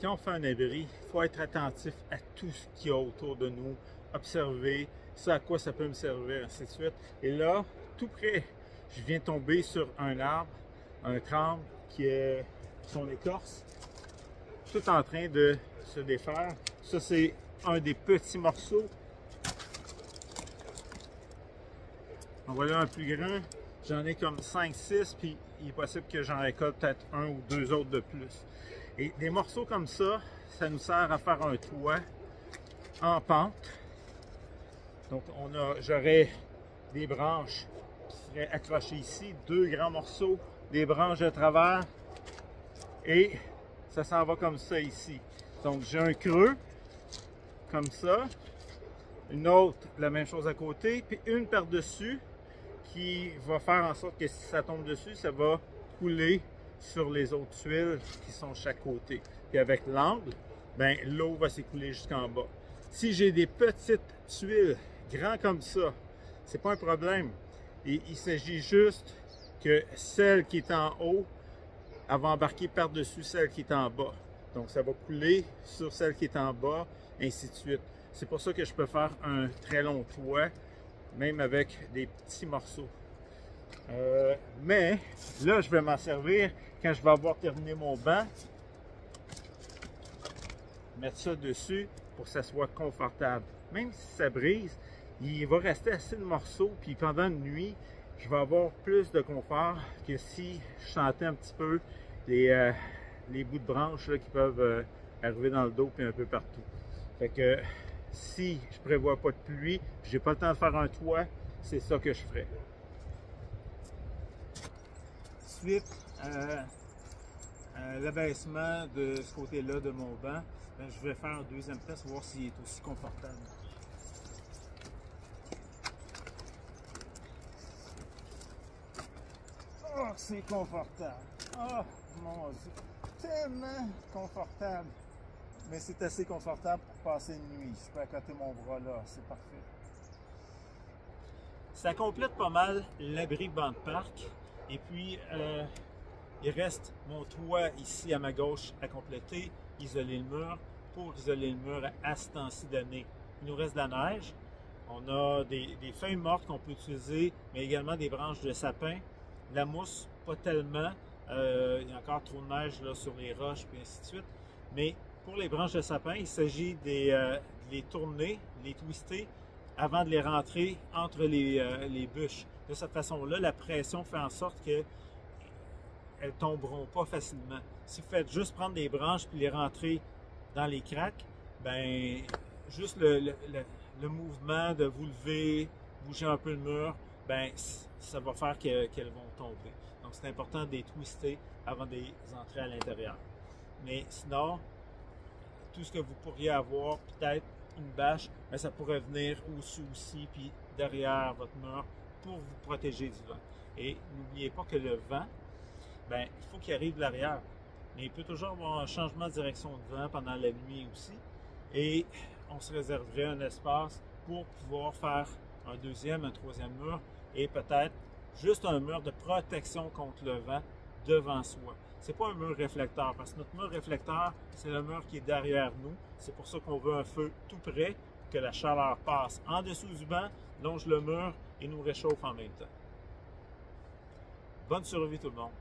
quand on fait un abri, il faut être attentif à tout ce qu'il y a autour de nous, observer ça à quoi ça peut me servir, ainsi de suite. Et là, tout près, je viens tomber sur un arbre, un tremble qui est son écorce, tout en train de se défaire. Ça, c'est un des petits morceaux. En voilà un plus grand. J'en ai comme 5-6, puis il est possible que j'en récolte peut-être un ou deux autres de plus. Et des morceaux comme ça, ça nous sert à faire un toit en pente. Donc j'aurais des branches qui seraient accrochées ici, deux grands morceaux, des branches de travers, et ça s'en va comme ça ici. Donc j'ai un creux, comme ça, une autre, la même chose à côté, puis une par-dessus, qui va faire en sorte que si ça tombe dessus, ça va couler sur les autres tuiles qui sont de chaque côté. Puis avec l'angle, ben, l'eau va s'écouler jusqu'en bas. Si j'ai des petites tuiles grandes comme ça, c'est pas un problème. Et il s'agit juste que celle qui est en haut, elle va embarquer par-dessus celle qui est en bas. Donc ça va couler sur celle qui est en bas, ainsi de suite. C'est pour ça que je peux faire un très long toit, même avec des petits morceaux. Mais là, je vais m'en servir quand je vais avoir terminé mon banc. Mettre ça dessus pour que ça soit confortable. Même si ça brise, il va rester assez de morceaux, puis pendant une nuit, je vais avoir plus de confort que si je sentais un petit peu les bouts de branches là, qui peuvent arriver dans le dos puis un peu partout. Fait que si je prévois pas de pluie, j'ai pas le temps de faire un toit, c'est ça que je ferai. Suite à l'abaissement de ce côté-là de mon banc, ben, je vais faire un deuxième test, voir s'il est aussi confortable. Oh, c'est confortable! Oh, mon Dieu! Tellement confortable! Mais c'est assez confortable pour passer une nuit. Je peux accoter mon bras là, c'est parfait. Ça complète pas mal l'abri banc de parc. Et puis, il reste mon toit ici à ma gauche à compléter, isoler le mur. Pour isoler le mur à ce temps-ci d'année, il nous reste de la neige. On a des feuilles mortes qu'on peut utiliser, mais également des branches de sapin. La mousse, pas tellement. Il y a encore trop de neige là, sur les roches, puis ainsi de suite. Mais pour les branches de sapin, il s'agit de les tourner, les twister, avant de les rentrer entre les bûches. De cette façon-là, la pression fait en sorte qu'elles ne tomberont pas facilement. Si vous faites juste prendre des branches puis les rentrer dans les craques, ben juste le mouvement de vous lever, bouger un peu le mur, ben ça va faire qu'elles vont tomber. Donc c'est important de les twister avant de les entrer à l'intérieur. Mais sinon, tout ce que vous pourriez avoir, peut-être une bâche, ben ça pourrait venir au-dessus aussi, puis derrière votre mur pour vous protéger du vent. Et n'oubliez pas que le vent, ben il faut qu'il arrive de l'arrière. Mais il peut toujours avoir un changement de direction de vent pendant la nuit aussi. Et on se réserverait un espace pour pouvoir faire un deuxième, un troisième mur et peut-être juste un mur de protection contre le vent devant soi. C'est pas un mur réflecteur parce que notre mur réflecteur, c'est le mur qui est derrière nous. C'est pour ça qu'on veut un feu tout près, que la chaleur passe en dessous du banc, longe le mur et nous réchauffe en même temps. Bonne survie tout le monde!